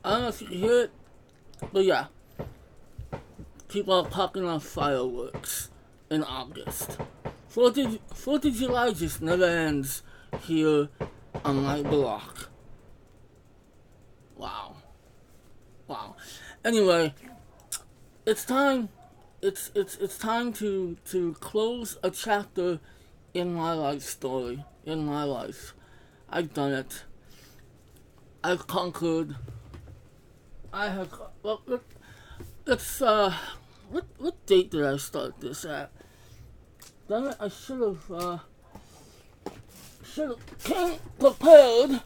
I don't know if you can hear it, but yeah, people are talking on fireworks in August. 4th of July just never ends here on my block. Wow. Wow. Anyway, it's time. It's time to close a chapter in my life story. In my life, I've done it. I've conquered. I have. Well, let's what date did I start this at? Damn it! I should have came prepared.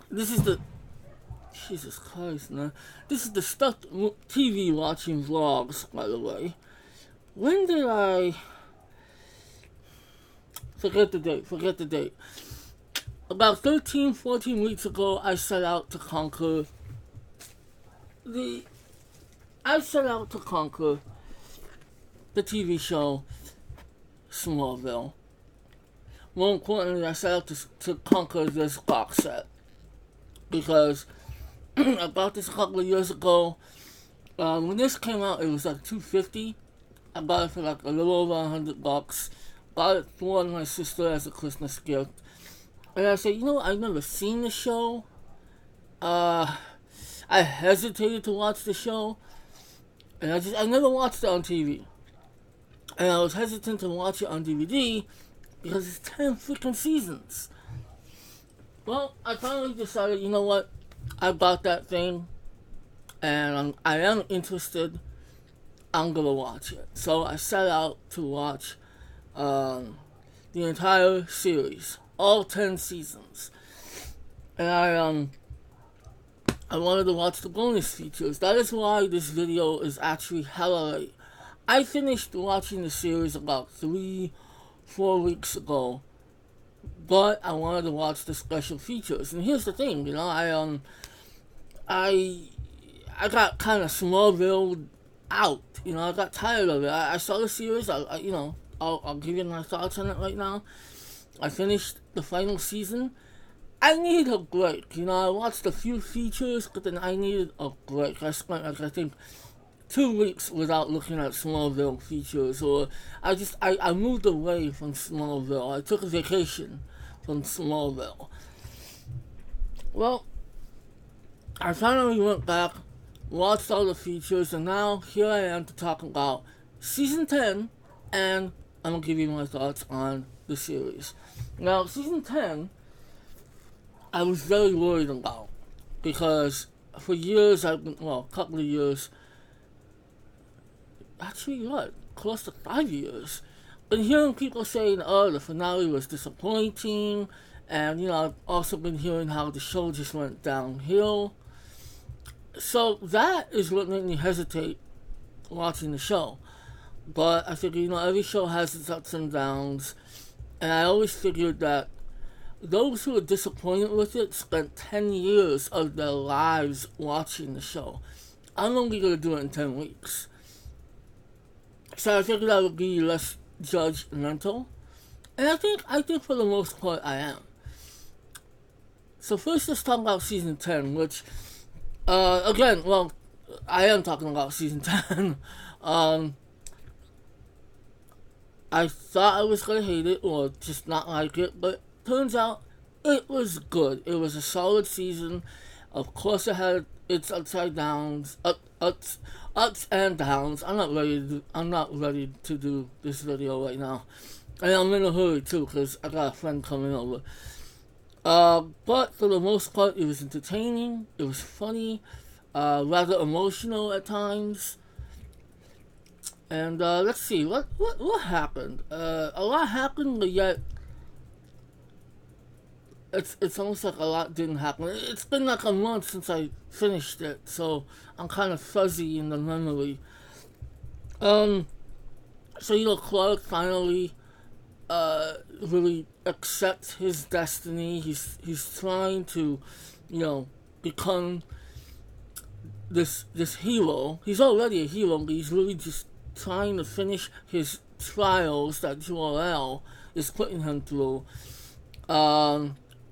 This is the Jesus Christ, man. This is the stuck TV watching vlogs, by the way. When did I... Forget the date. About 13, 14 weeks ago, I set out to conquer the TV show Smallville. More importantly, I set out to conquer this box set. Because I bought this a couple of years ago. When this came out, it was like $250. I bought it for like a little over $100. Bought it for my sister as a Christmas gift. And I said, I've never seen the show. I hesitated to watch the show. And I never watched it on TV. And I was hesitant to watch it on DVD because it's 10 freaking seasons. Well, I finally decided, you know what? I bought that thing, and I am interested. I'm gonna watch it. So I set out to watch the entire series, all 10 seasons, and I wanted to watch the bonus features. That is why this video is actually hella late. I finished watching the series about 3-4 weeks ago, but I wanted to watch the special features. And here's the thing, I got kind of Smallville out. I got tired of it. I saw the series. I'll give you my thoughts on it right now. I finished the final season. I needed a break. I watched a few features, but then I needed a break. I spent, I think, 2 weeks without looking at Smallville features, or I moved away from Smallville. I took a vacation from Smallville. Well, I finally went back, watched all the features, and now here I am to talk about Season 10, and I'm going to give you my thoughts on the series. Now, Season 10, I was very worried about, because for years, a couple of years, actually close to 5 years, been hearing people saying, the finale was disappointing, and, I've also been hearing how the show just went downhill. So that is what made me hesitate watching the show. But I figured, every show has its ups and downs, and I always figured that those who are disappointed with it spent 10 years of their lives watching the show. I'm only going to do it in 10 weeks. So I figured I would be less judgmental. And I think for the most part I am. So first let's talk about Season 10, which, again, I am talking about Season 10. I thought I was going to hate it or just not like it, but turns out it was good. It was a solid season. Of course it had its ups and downs. I'm not ready to do this video right now. And I'm in a hurry too, because I got a friend coming over. But for the most part, it was entertaining. It was funny. Rather emotional at times. And let's see, what happened? A lot happened, but yet it's almost like a lot didn't happen. It's been like a month since I finished it, so I'm kind of fuzzy in the memory. So Clark finally really accepts his destiny. He's trying to, become this hero. He's already a hero, but he's really just trying to finish his trials that Jor-El is putting him through.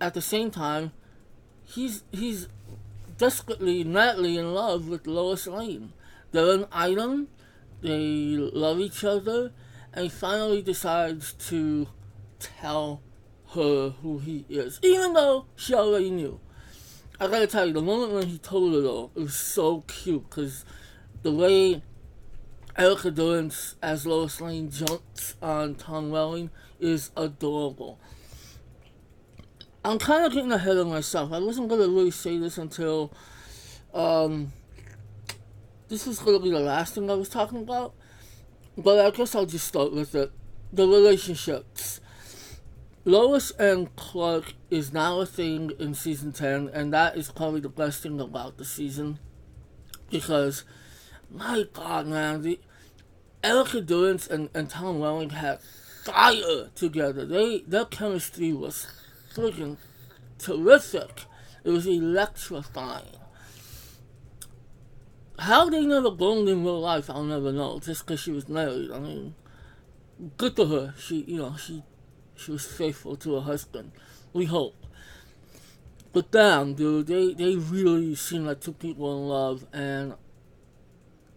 At the same time, he's desperately, madly in love with Lois Lane. They're an item. They love each other, and he finally decides to tell her who he is, even though she already knew. I gotta tell you, the moment when he told her though, it was so cute because the way Erica Durance as Lois Lane jumps on Tom Welling is adorable. I'm kind of getting ahead of myself. I wasn't gonna really say this until this was gonna be the last thing I was talking about, but I guess I'll just start with it. The relationships. Lois and Clark is now a thing in season 10, and that is probably the best thing about the season because, my God, man, Erica Durance and Tom Welling had fire together. Their chemistry was freaking terrific. It was electrifying. How they never boned in real life, I'll never know. Just because she was married. I mean, good to her. She was faithful to her husband. We hope. But damn, dude, they really seem like two people in love. And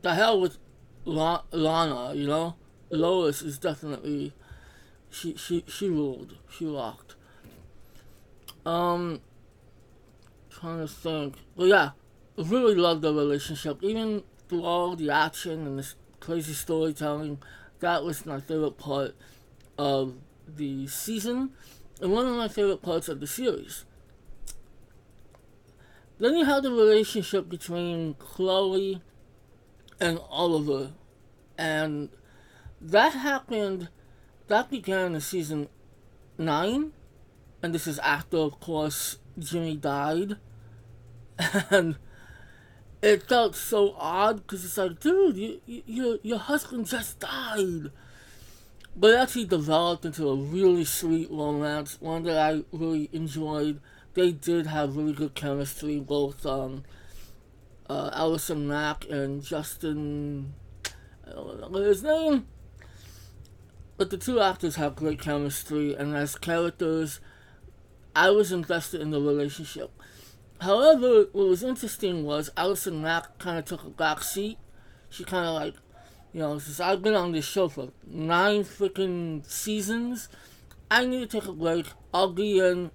the hell with Lana, you know? Lois is definitely she ruled. She rocked. Trying to think. But yeah, I really love the relationship. Even through all the action and the crazy storytelling, that was my favorite part of the season and one of my favorite parts of the series. Then you have the relationship between Chloe and Oliver, and that began in season 9, and this is after, of course, Jimmy died, and it felt so odd because it's like, dude, your husband just died. But it actually developed into a really sweet romance, one that I really enjoyed. They did have really good chemistry, both Allison Mack and Justin, I don't remember his name. But the two actors have great chemistry, and as characters, I was invested in the relationship. However, what was interesting was Allison Mack kind of took a back seat. She kind of like, since I've been on this show for 9 freaking seasons, I need to take a break. I'm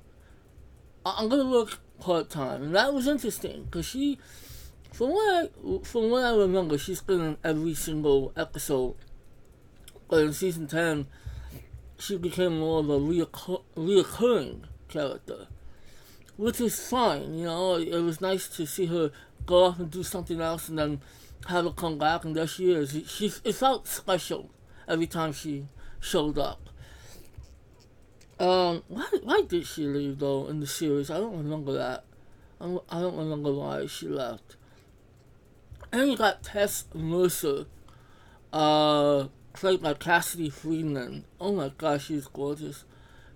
gonna work part time, and that was interesting because she, from what I remember, she's been in every single episode. But in season 10, she became more of a reoccurring character, which is fine. It was nice to see her go off and do something else, and then have her come back, and there she is. It felt special every time she showed up. Why did she leave though in the series? I don't remember that. I don't remember why she left. And you got Tess Mercer, played by Cassidy Friedman. Oh my gosh, she's gorgeous.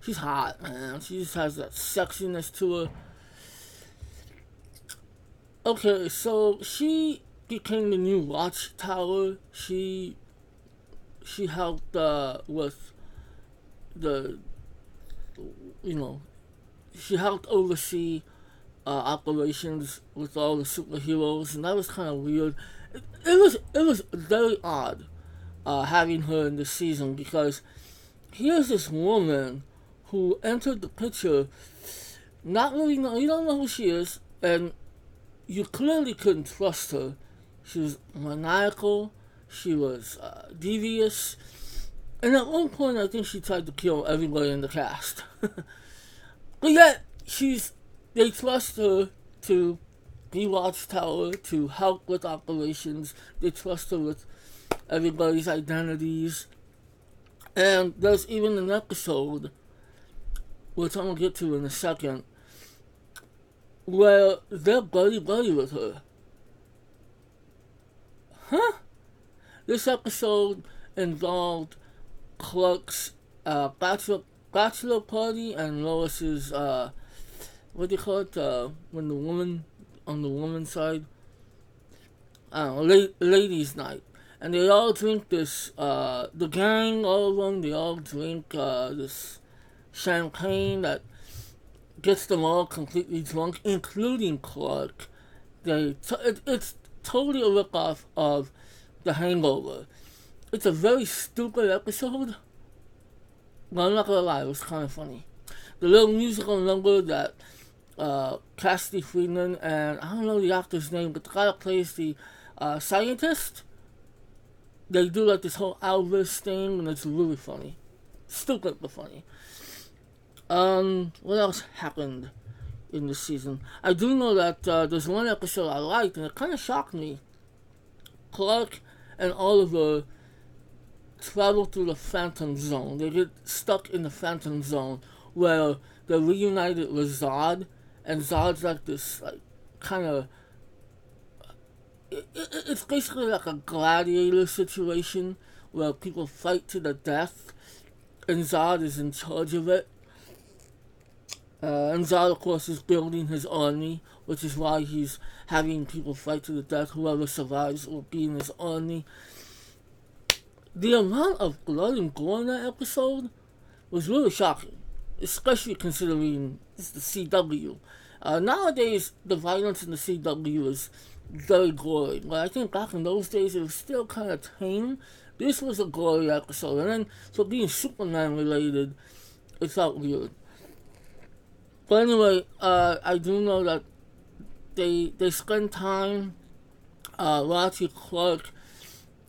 She's hot, man. She just has that sexiness to her. Okay, so she became the new Watchtower. She helped with the, she helped oversee operations with all the superheroes, and that was kind of weird. It was very odd having her in this season because here's this woman who entered the picture, not really know, you don't know who she is, and you clearly couldn't trust her. She was maniacal, she was devious, and at one point I think she tried to kill everybody in the cast. But yet, they trust her to be Watchtower, to help with operations, they trust her with everybody's identities. And there's even an episode, which I'm gonna get to in a second, where they're buddy with her. Huh? This episode involved Clark's bachelor party and Lois's what do you call it? When the woman on the woman's side, I don't know, ladies' night, and they all drink this. The gang, all of them, they all drink this champagne that gets them all completely drunk, including Clark. It's totally a ripoff of The Hangover. It's a very stupid episode, but I'm not gonna lie, it was kind of funny. The little musical number that Cassidy Friedman and I don't know the actor's name, but the guy that plays the scientist, they do like this whole Elvis thing, and it's really funny. Stupid but funny. What else happened in this season? I do know that there's one episode I liked, and it kind of shocked me. Clark and Oliver travel through the Phantom Zone. They get stuck in the Phantom Zone where they're reunited with Zod, and Zod's like this, like, kind of. It's basically like a gladiator situation where people fight to the death, and Zod is in charge of it. And Zod, of course, is building his army, which is why he's having people fight to the death. Whoever survives will be in his army. The amount of blood and gore in that episode was really shocking, especially considering it's the CW. Nowadays, the violence in the CW is very gory, but I think back in those days it was still kind of tame. This was a gory episode, and then for being Superman related, it felt weird. But anyway, I do know that they spend time. Lottie Clark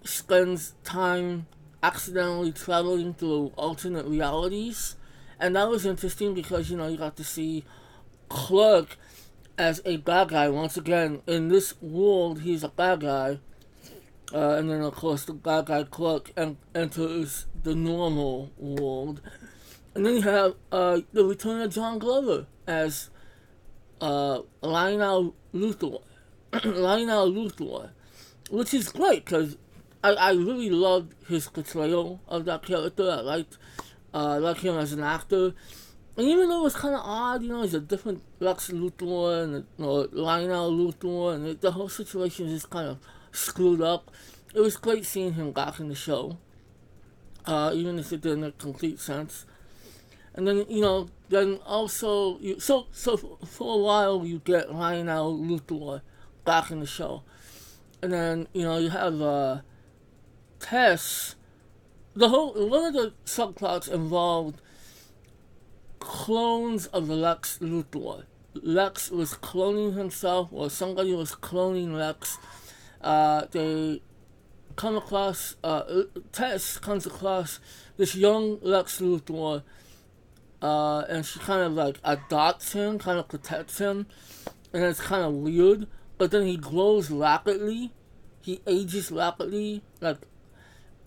spends time accidentally traveling through alternate realities, and that was interesting because you got to see Clark as a bad guy once again. In this world, he's a bad guy, and then of course the bad guy Clark enters the normal world. And then you have the return of John Glover as Lionel Luthor. Lionel Luthor, which is great because I really loved his portrayal of that character. I liked him as an actor. And even though it was kind of odd, he's a different Lex Luthor and Lionel Luthor, and the whole situation is just kind of screwed up. It was great seeing him back in the show, even if it didn't make complete sense. And then, then also, so for a while you get Lionel Luthor back in the show. And then, you have Tess. One of the subplots involved clones of Lex Luthor. Lex was cloning himself, or somebody was cloning Lex. They come across, Tess comes across this young Lex Luthor, and she kind of like adopts him, kind of protects him, and it's kind of weird. But then he grows rapidly, he ages rapidly, like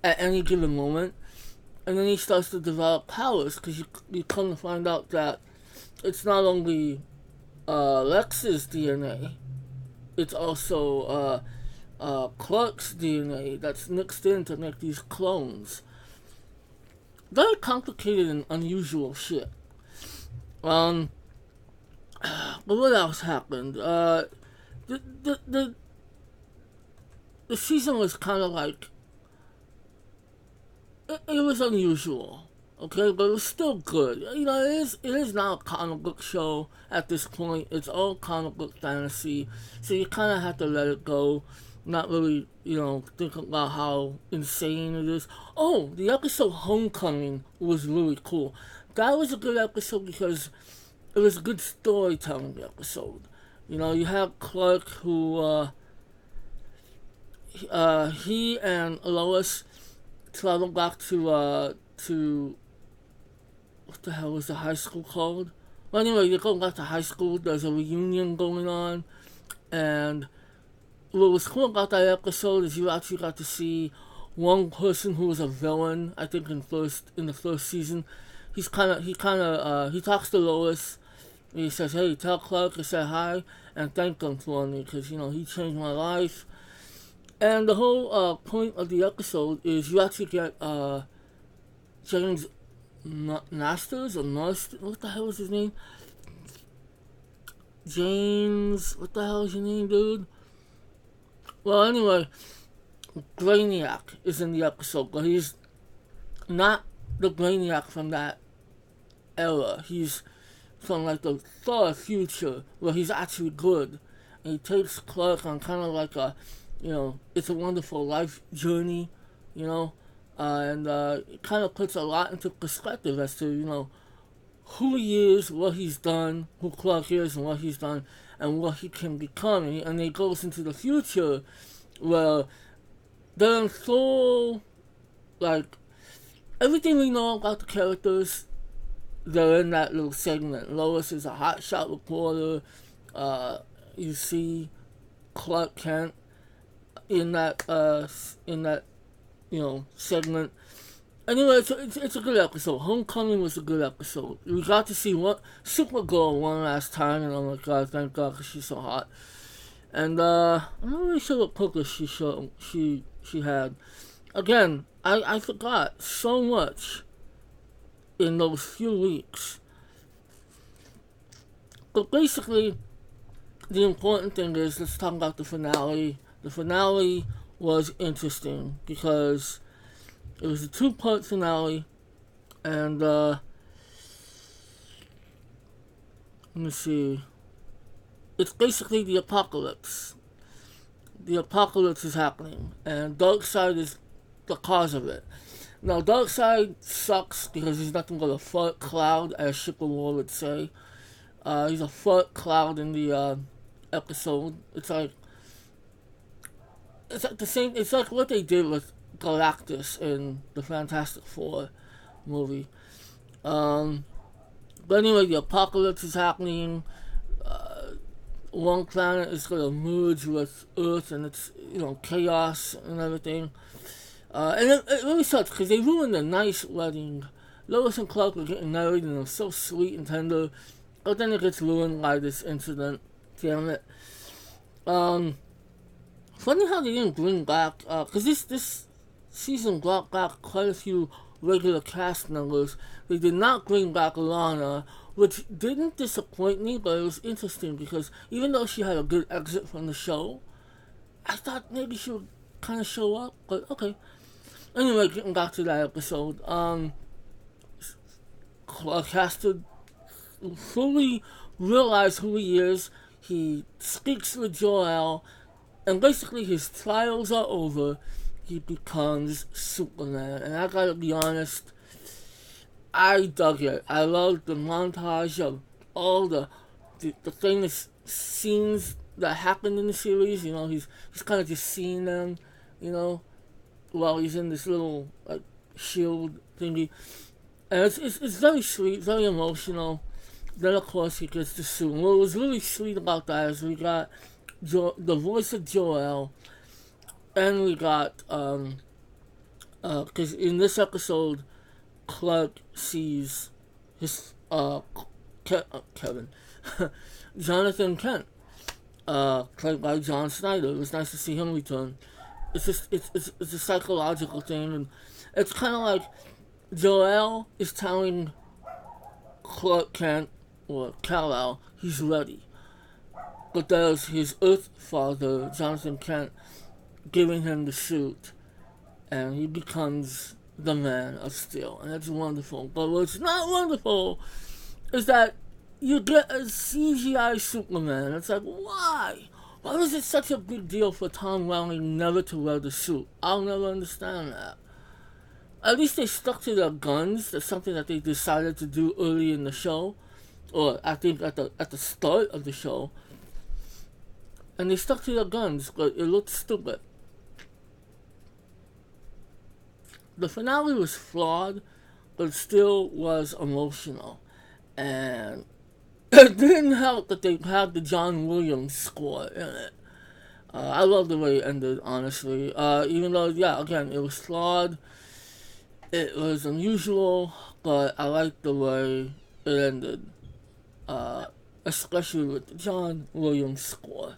at any given moment, and then he starts to develop powers because you come to find out that it's not only Lex's DNA, it's also Clark's DNA that's mixed in to make these clones. Very complicated and unusual shit. But what else happened? The season was kind of like it was unusual, okay, but it was still good. It is now a comic book show at this point. It's all comic book fantasy, so you kind of have to let it go. Not really, think about how insane it is. Oh, the episode Homecoming was really cool. That was a good episode because it was a good storytelling episode. You have Clark who, he and Lois travel back to what the hell was the high school called? Well, anyway, they go back to high school. There's a reunion going on, and what was cool about that episode is you actually got to see one person who was a villain. I think in the first season, he talks to Lois. And he says, "Hey, tell Clark I said hi and thank him for me because he changed my life." And the whole point of the episode is you actually get James Masters or Masters. What the hell is his name? James. What the hell is your name, dude? Well, anyway, Brainiac is in the episode, but he's not the Brainiac from that era. He's from like the far future where he's actually good. And he takes Clark on kind of like a, It's a Wonderful Life journey, you know, and it kind of puts a lot into perspective as to, who he is, what he's done, who Clark is, and what he's done, and what he can become. And he goes into the future where they're so, like, everything we know about the characters, they're in that little segment. Lois is a hotshot reporter. You see Clark Kent in that segment. Anyway, it's a good episode. Homecoming was a good episode. We got to see Supergirl one last time, and oh my god, thank God, because she's so hot. And I'm not really sure what purpose she had. Again, I forgot so much in those few weeks. But basically, the important thing is, let's talk about the finale. The finale was interesting because it was a 2-part finale, and let me see. It's basically the apocalypse. The apocalypse is happening, and Darkseid is the cause of it. Now, Darkseid sucks because he's nothing but a fart cloud, as Supergirl would say. He's a fart cloud in the episode. It's like the same. It's like what they did with Galactus in the Fantastic Four movie. But anyway, the apocalypse is happening. One planet is going to merge with Earth, and it's chaos and everything. And it really sucks because they ruined a nice wedding. Lois and Clark were getting married, and it was so sweet and tender. But then it gets ruined by this incident. Damn it. Funny how they didn't bring back, because this season brought back quite a few regular cast members. They did not bring back Lana, which didn't disappoint me, but it was interesting because even though she had a good exit from the show, I thought maybe she would kind of show up, but okay. Anyway, getting back to that episode, Clark has to fully realize who he is. He speaks with Jor-El, and basically his trials are over. He becomes Superman, and I gotta be honest, I dug it. I loved the montage of all the famous scenes that happened in the series. He's kind of just seeing them, while he's in this little shield thingy, and it's very sweet, very emotional. Then of course he gets to sue. What was really sweet about that is we got the voice of Jor-El, and we got because in this episode, Clark sees his Kevin Jonathan Kent, played by John Snyder. It was nice to see him return. It's a psychological thing, and it's kind of like Jor-El is telling Clark Kent or Kal-El he's ready, but there's his Earth father, Jonathan Kent, giving him the suit, and he becomes the Man of Steel, and that's wonderful. But what's not wonderful is that you get a CGI Superman. It's like, why? Why was it such a big deal for Tom Welling never to wear the suit? I'll never understand that. At least they stuck to their guns. That's something that they decided to do early in the show, or I think at the start of the show. And they stuck to their guns, but it looked stupid. The finale was flawed, but it still was emotional. And it didn't help that they had the John Williams score in it. I love the way it ended, honestly. Even though, again, it was flawed. It was unusual, but I liked the way it ended. Especially with the John Williams score.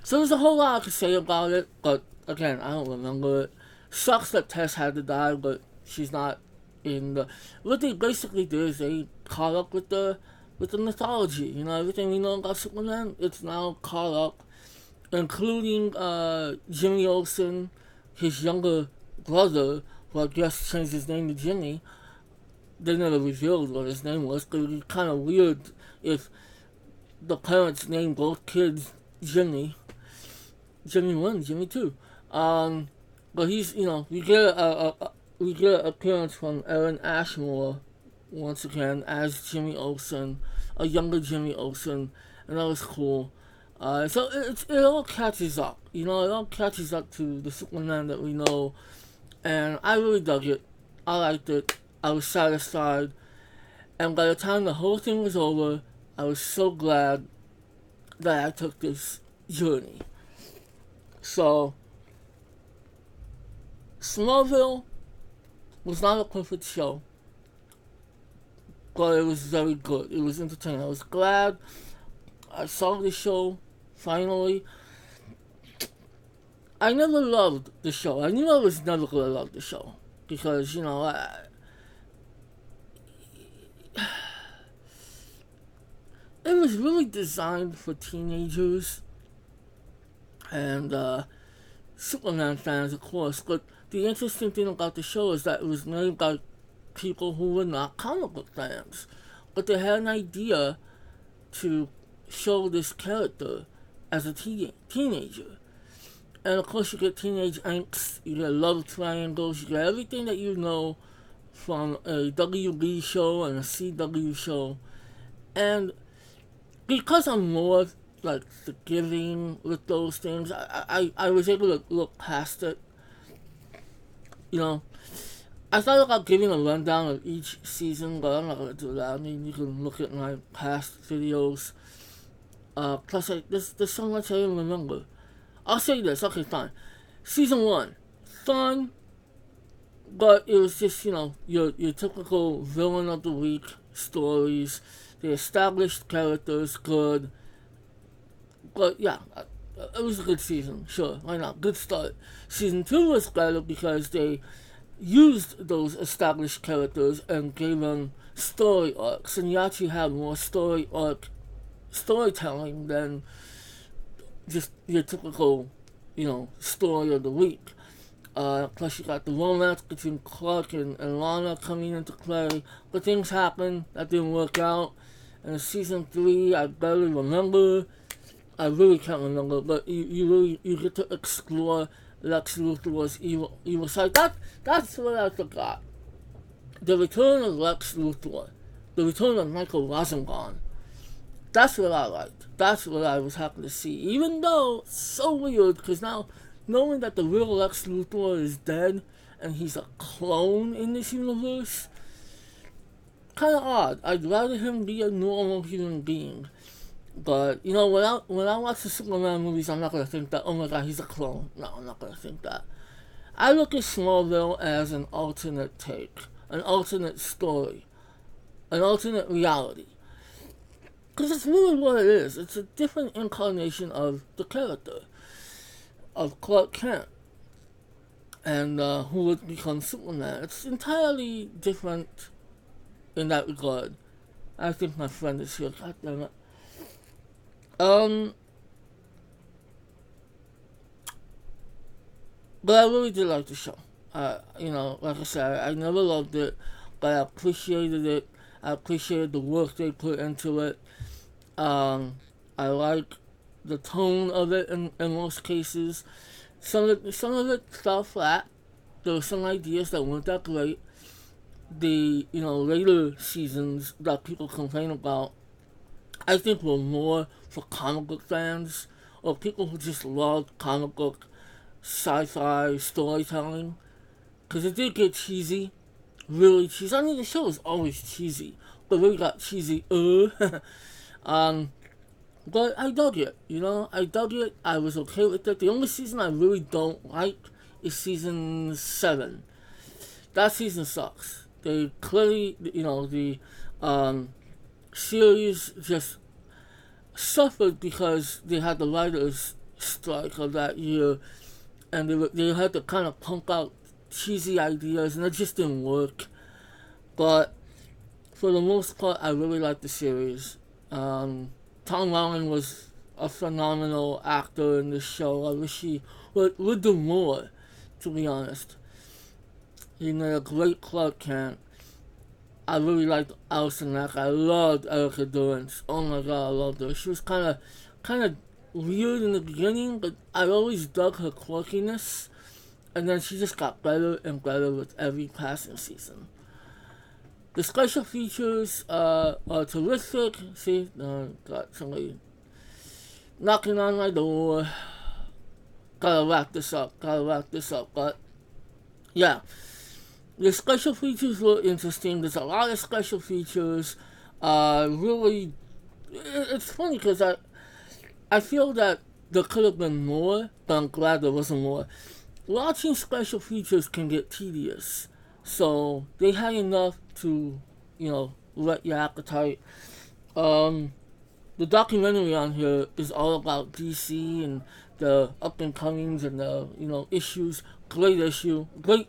So there's a whole lot I could say about it, but again, I don't remember it. Sucks that Tess had to die, but she's not in the... What they basically did is they caught up with the mythology. Everything we know about Superman, it's now caught up, including Jimmy Olsen, his younger brother, who I guess changed his name to Jimmy. they never revealed what his name was, because it'd be kind of weird if the parents named both kids Jimmy. Jimmy 1, Jimmy 2. But he's, we get an appearance from Aaron Ashmore once again as Jimmy Olsen, a younger Jimmy Olsen, and that was cool. So it all catches up, it all catches up to the Superman that we know, and I really dug it. I liked it. I was satisfied, and by the time the whole thing was over, I was so glad that I took this journey. So, Smallville was not a perfect show, but it was very good. It was entertaining. I was glad I saw the show finally. I never loved the show. I knew I was never going to love the show because, it was really designed for teenagers and Superman fans, of course. But the interesting thing about the show is that it was made by people who were not comic book fans, but they had an idea to show this character as a teenager. And of course, you get teenage angst, you get love triangles, you get everything that you know from a WB show and a CW show. And because I'm more like forgiving with those things, I was able to look past it. I thought about giving a rundown of each season, but I'm not going to do that. I mean, you can look at my past videos. Plus, there's so much I don't remember. I'll say this, okay, fine. Season 1, fun, but it was just, your typical villain of the week stories. The established characters, good. But yeah, it was a good season, sure, why not? Good start. Season 2 was better because they used those established characters and gave them story arcs, and you actually have more storytelling than just your typical, story of the week. Plus you got the romance between Clark and Lana coming into play, but things happened that didn't work out. And season 3, I barely remember. I really can't remember, but you get to explore Lex Luthor's evil side. That's what I forgot. The return of Lex Luthor, the return of Michael Rosenbaum. That's what I liked. That's what I was happy to see. Even though it's so weird, because now knowing that the real Lex Luthor is dead and he's a clone in this universe, kind of odd. I'd rather him be a normal human being. But, when I watch the Superman movies, I'm not going to think that, oh my god, he's a clone. No, I'm not going to think that. I look at Smallville as an alternate take, an alternate story, an alternate reality. Because it's really what it is. It's a different incarnation of the character, of Clark Kent, and who would become Superman. It's entirely different in that regard. I think my friend is here, god damn it. But I really did like the show. Like I said, I never loved it, but I appreciated it. I appreciated the work they put into it. I like the tone of it in most cases. Some of it fell flat. There were some ideas that weren't that great. The later seasons that people complain about, I think were more for comic book fans or people who just loved comic book sci-fi storytelling, because it did get cheesy, really cheesy. I mean, the show was always cheesy, but really got cheesy. But I dug it. I dug it. I was okay with it. The only season I really don't like is season 7. That season sucks. They clearly, the series just suffered because they had the writers' strike of that year, and they had to kind of pump out cheesy ideas, and it just didn't work. But for the most part, I really liked the series. Tom Welling was a phenomenal actor in this show. I wish he would do more, to be honest. He made a great Clark Kent. I really liked Allison Mack. I loved Erica Durance. Oh my god, I loved her. She was kind of weird in the beginning, but I always dug her quirkiness. And then she just got better and better with every passing season. The special features are terrific. See, got somebody knocking on my door. Gotta wrap this up. But yeah, the special features were interesting. There's a lot of special features. Really, it's funny because I feel that there could have been more, but I'm glad there wasn't more. Watching special features can get tedious, so they had enough to, whet your appetite. The documentary on here is all about DC and the up and comings and the issues. Great issue, great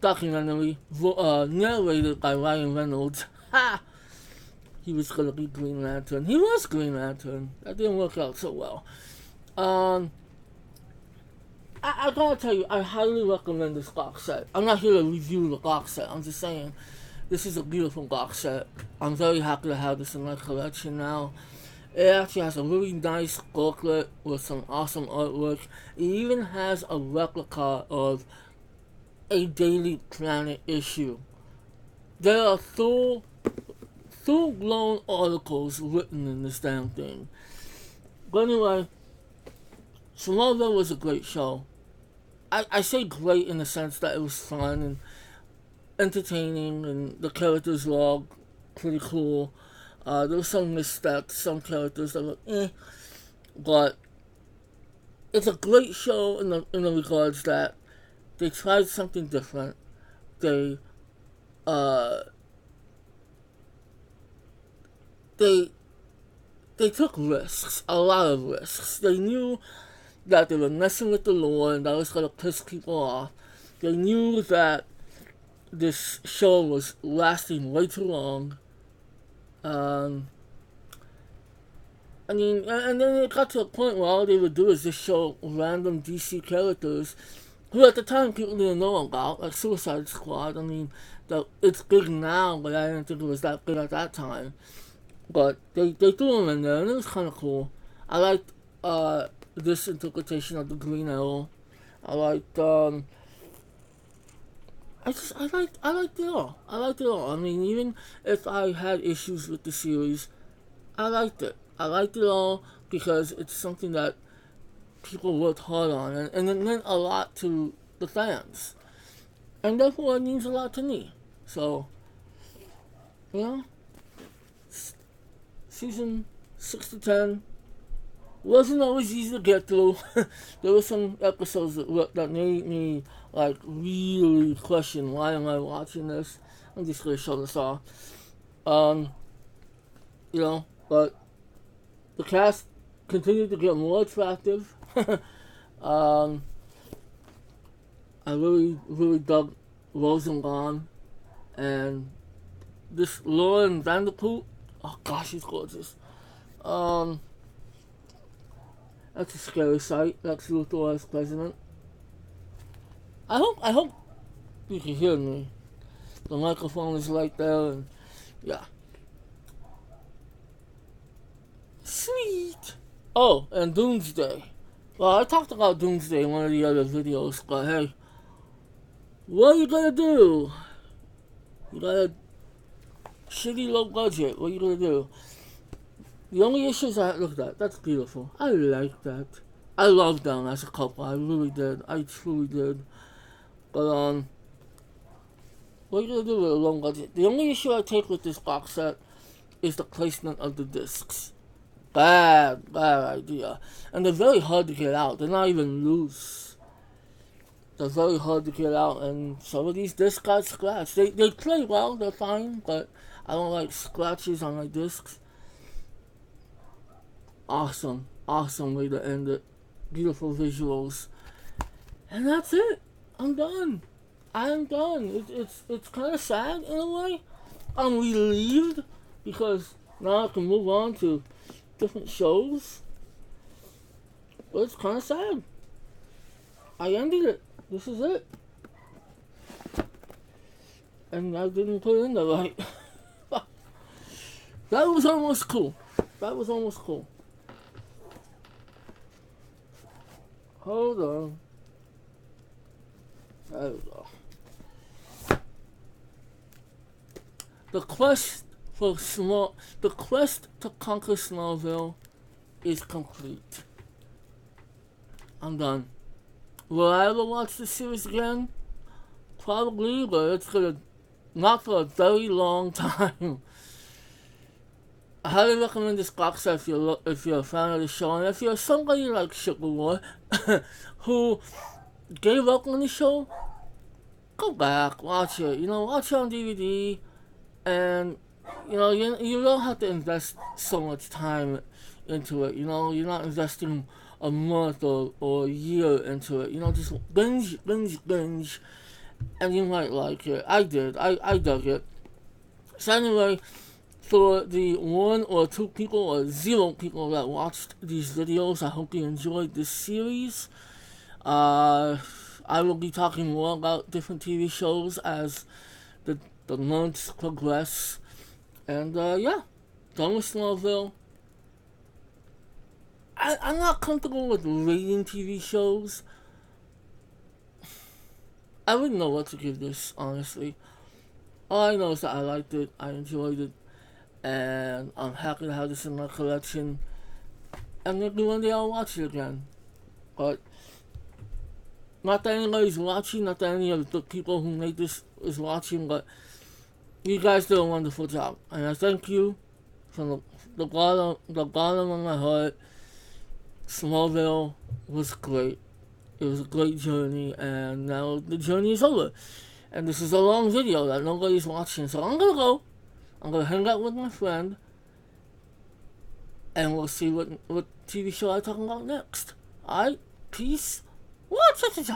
documentary, narrated by Ryan Reynolds. Ha! He was gonna be Green Lantern. He was Green Lantern. That didn't work out so well. I gotta tell you, I highly recommend this box set. I'm not here to review the box set. I'm just saying, this is a beautiful box set. I'm very happy to have this in my collection now. It actually has a really nice booklet with some awesome artwork. It even has a replica of a Daily Planet issue. There are full-blown articles written in this damn thing. But anyway, Smallville was a great show. I say great in the sense that it was fun and entertaining, and the characters were all pretty cool. There were some missteps, some characters that were but it's a great show in the regards that they tried something different. They took risks, a lot of risks. They knew that they were messing with the lore and that was going to piss people off. They knew that this show was lasting way too long. And then it got to a point where all they would do is just show random DC characters who at the time people didn't know about, like Suicide Squad. It's big now, but I didn't think it was that big at that time. But they threw them in there, and it was kind of cool. I liked this interpretation of the Green Arrow. I liked I liked it all. Even if I had issues with the series, I liked it. I liked it all because it's something that people worked hard on, and it meant a lot to the fans, and therefore it means a lot to me. So, season 6 to 10 wasn't always easy to get through. There were some episodes that made me really question, why am I watching this? I'm just gonna show this off. But the cast continued to get more attractive. I really dug Rosenbaum, and this Lauren Vanderpool. Oh gosh, she's gorgeous. That's a scary sight. Lex Luthor as president. I hope you can hear me. The microphone is right there, and yeah. Sweet. Oh, and Doomsday. Well, I talked about Doomsday in one of the other videos, but hey, what are you gonna do? You got a shitty low budget. What are you gonna do? The only issues I look at, that's beautiful. I like that. I love them as a couple. I really did. I truly did. But what are you gonna do with a low budget? The only issue I take with this box set is the placement of the discs. Bad idea. And they're very hard to get out. They're not even loose. They're very hard to get out, and some of these discs got scratched. They play well, they're fine, but I don't like scratches on my discs. Awesome way to end it. Beautiful visuals. And that's it. I'm done. It's kind of sad in a way. I'm relieved because now I can move on to different shows. But it's kind of sad. I ended it. This is it. And I didn't put it in the right. That was almost cool. That was almost cool. Hold on. There we go. The quest to conquer Smallville is complete. I'm done. Will I ever watch the series again? Probably, but it's gonna not for a very long time. I highly recommend this box set if you're a fan of the show, and if you're somebody like Sugar who gave up on the show, go back, watch it. Watch it on DVD, and you don't have to invest so much time into it. You're not investing a month or a year into it. Just binge, and you might like it. I did. I dug it. So anyway, for the 1 or 2 people or 0 people that watched these videos, I hope you enjoyed this series. I will be talking more about different TV shows as the months progress. And yeah, done with Smallville. I'm not comfortable with rating TV shows. I wouldn't know what to give this, honestly. All I know is that I liked it, I enjoyed it, and I'm happy to have this in my collection. And maybe one day I'll watch it again. But not that anybody's watching, not that any of the people who made this is watching, but you guys did a wonderful job. And I thank you from the bottom of my heart. Smallville was great. It was a great journey, and now the journey is over. And this is a long video that nobody's watching, so I'm gonna go. I'm gonna hang out with my friend, and we'll see what TV show I talk about next. Alright, peace. Watch it.